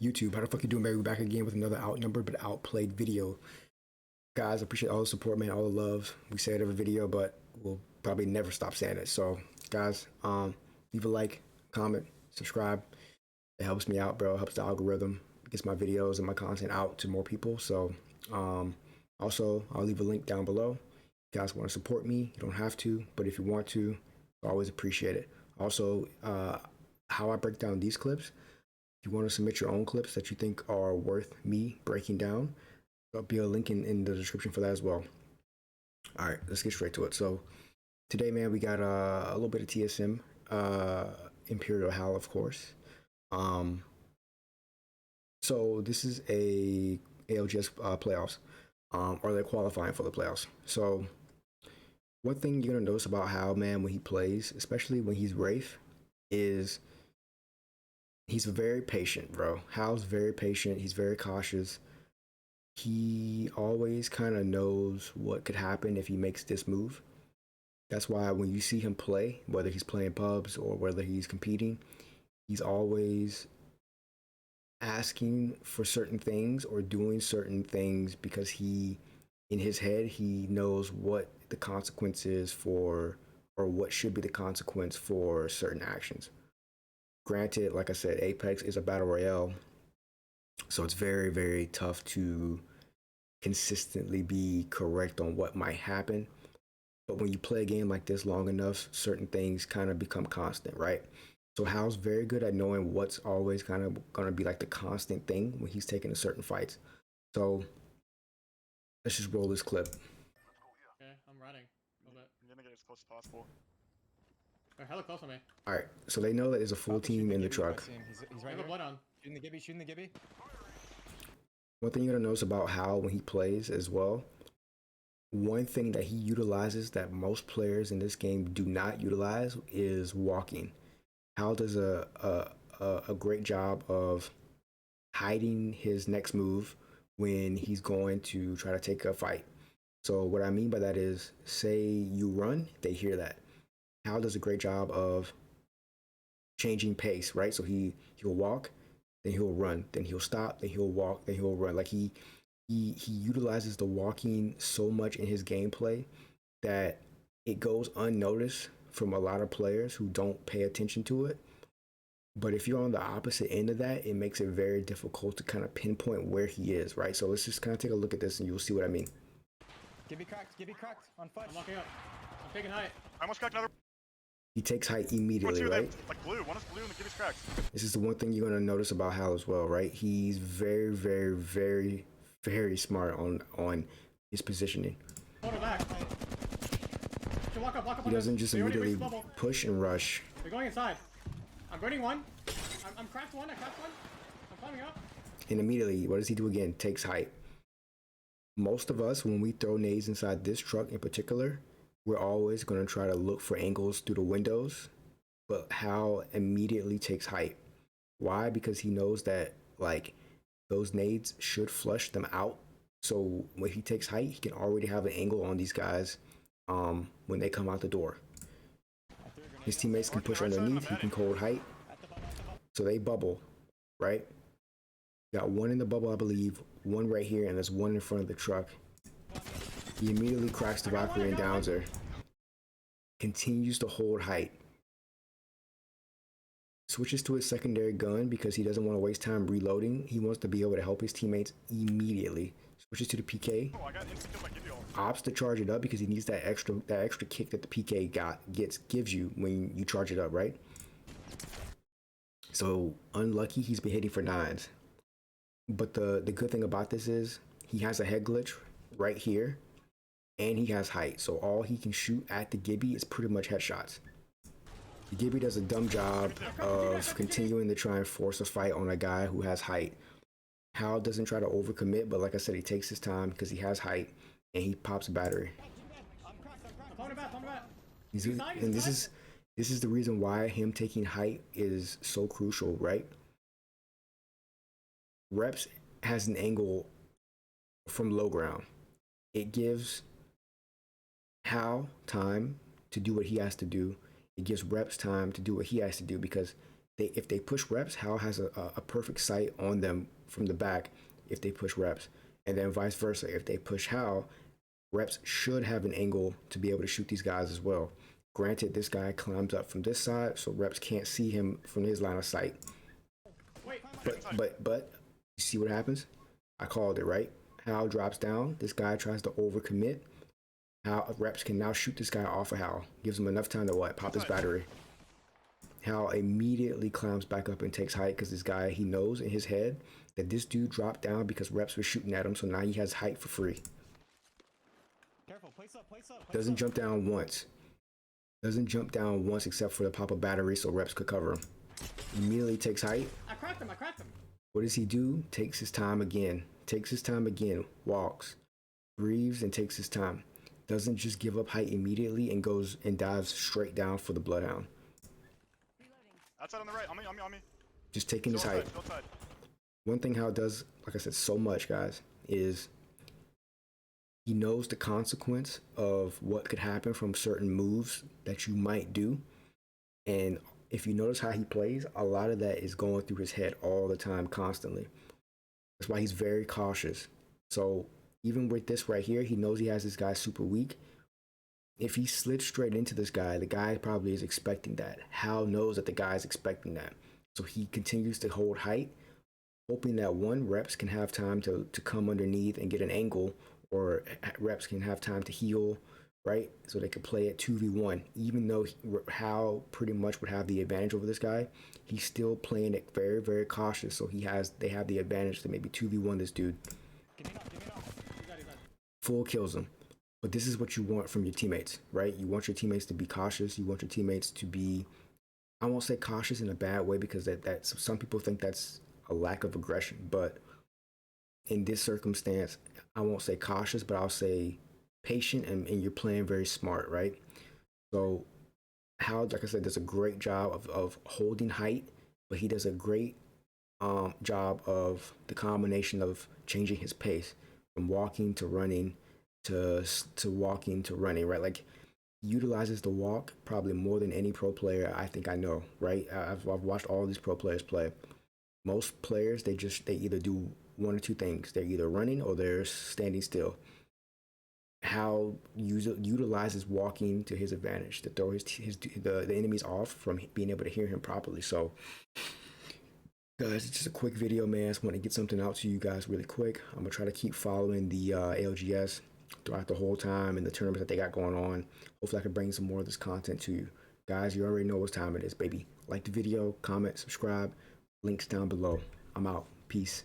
YouTube. How the fuck you doing, baby? We're back again with another Outnumbered but Outplayed video. Guys, I appreciate all the support, man, all the love. We say it every video, but we'll probably never stop saying it. So, guys, leave a like, comment, subscribe. It helps me out, bro. It helps the algorithm, gets my videos and my content out to more people. So, also, I'll leave a link down below. If you guys want to support me, you don't have to, but if you want to, I always appreciate it. Also, how I break down these clips. If you want to submit your own clips that you think are worth me breaking down, there'll be a link in the description for that as well. All right, let's get straight to it. So today, man, we got a little bit of TSM, Imperialhal, of course. So this is a ALGS playoffs, or they're qualifying for the playoffs. So one thing you're gonna notice about Hal, man, when he plays, especially when he's Wraith, is he's very patient, bro. Hal's very patient. He's very cautious. He always kind of knows what could happen if he makes this move. That's why when you see him play, whether he's playing pubs or whether he's competing, he's always asking for certain things or doing certain things because he, in his head, he knows what the consequence is for, or what should be the consequence for certain actions. Granted, like I said, Apex is a battle royale, so it's very, very tough to consistently be correct on what might happen. But when you play a game like this long enough, certain things kind of become constant, right? So Hal's very good at knowing what's always kind of going to be like the constant thing when he's taking a certain fights. So let's just roll this clip. Okay, I'm running a little bit. I'm gonna get as close as possible. They're hella close on me. All right, so they know that there's a full team in the truck. He's right here. Blood on. Shooting the Gibby. One thing you're gonna notice about Hal when he plays as well, one thing that he utilizes that most players in this game do not utilize is walking. Hal does a great job of hiding his next move when he's going to try to take a fight. So what I mean by that is, say you run, they hear that. Hal does a great job of changing pace, right? So he'll walk, then he'll run, then he'll stop, then he'll walk, then he'll run. Like he utilizes the walking so much in his gameplay that it goes unnoticed from a lot of players who don't pay attention to it. But if you're on the opposite end of that, it makes it very difficult to kind of pinpoint where he is, right? So let's just kind of take a look at this and you'll see what I mean. Gibby cracked on fudge. I'm locking up. I'm taking height. I almost cracked another. He takes height immediately, right? Like blue. One is blue and the Gibby's cracked. This is the one thing you're going to notice about Hal as well, right? He's very, very, very, very smart on his positioning. Hold her back. Walk up, He doesn't just immediately push and rush. They're going inside. I'm burning one. I'm cracked one. I cracked one. I'm climbing up. And immediately, what does he do again? Takes height. Most of us, when we throw nades inside this truck in particular, we're always going to try to look for angles through the windows, but Hal immediately takes height. Why? Because he knows that like those nades should flush them out. So when he takes height, he can already have an angle on these guys when they come out the door. His teammates can push underneath, he can hold height. So they bubble, right? Got one in the bubble, I believe, one right here, and there's one in front of the truck. He immediately cracks the Valkyrie and downs her. Continues to hold height. Switches to his secondary gun because he doesn't want to waste time reloading. He wants to be able to help his teammates immediately. Switches to the PK. Oh, I got instant kills. I give you all. Opts to charge it up because he needs that extra kick that the PK gives you when you charge it up, right? So unlucky, he's been hitting for 9s. But the good thing about this is he has a head glitch right here, and he has height. So all he can shoot at the Gibby is pretty much headshots. The Gibby does a dumb job of continuing to try and force a fight on a guy who has height. Hal doesn't try to overcommit, but like I said, he takes his time because he has height, and he pops a battery. And this is the reason why him taking height is so crucial, right? Reps has an angle from low ground. It gives Hal time to do what he has to do. It gives Reps time to do what he has to do because if they push reps, Hal has a perfect sight on them from the back if they push reps. And then vice versa. If they push Hal, reps should have an angle to be able to shoot these guys as well. Granted, this guy climbs up from this side, so reps can't see him from his line of sight. Wait. But you see what happens? I called it, right? Hal drops down. This guy tries to overcommit. Hal reps can now shoot this guy off of Hal. Gives him enough time to what? Pop his battery. Hal immediately climbs back up and takes height because this guy, he knows in his head that this dude dropped down because reps were shooting at him, so now he has height for free. Careful, place up, place up. Doesn't jump down once. Doesn't jump down once except for the pop of battery so reps could cover him. Immediately takes height. I cracked him. What does he do? Takes his time again. Walks. Breathes and takes his time. Doesn't just give up height immediately and goes and dives straight down for the Bloodhound. Outside on the right. On me. Just taking his height. Outside. One thing Hal does, like I said, so much, guys, is he knows the consequence of what could happen from certain moves that you might do. And if you notice how he plays, a lot of that is going through his head all the time, constantly. That's why he's very cautious. So even with this right here, he knows he has this guy super weak. If he slid straight into this guy, the guy probably is expecting that. Hal knows that the guy is expecting that. So he continues to hold height, hoping that one, reps can have time to come underneath and get an angle, or reps can have time to heal, right? So they could play it 2v1. Even though Hal pretty much would have the advantage over this guy, he's still playing it very, very cautious. So they have the advantage to maybe 2v1 this dude. Give me enough. He's dead. Full kills him. But this is what you want from your teammates, right? You want your teammates to be cautious. You want your teammates to be, I won't say cautious in a bad way, because that's some people think that's a lack of aggression. But in this circumstance, I won't say cautious, but I'll say patient, and you're playing very smart, right? So Hal, like I said, does a great job of holding height, but he does a great job of the combination of changing his pace from walking to running to walking to running, right? Like, utilizes the walk probably more than any pro player I think I know, right? I've watched all these pro players play. Most players, they either do one or two things. They're either running or they're standing still. Hal utilizes walking to his advantage to throw the enemies off from being able to hear him properly. So, guys, it's just a quick video, man. I just want to get something out to you guys really quick. I'm gonna try to keep following the ALGS throughout the whole time and the tournaments that they got going on. Hopefully I can bring some more of this content to you. Guys, you already know what time it is, baby. Like the video, comment, subscribe, links down below. I'm out. Peace.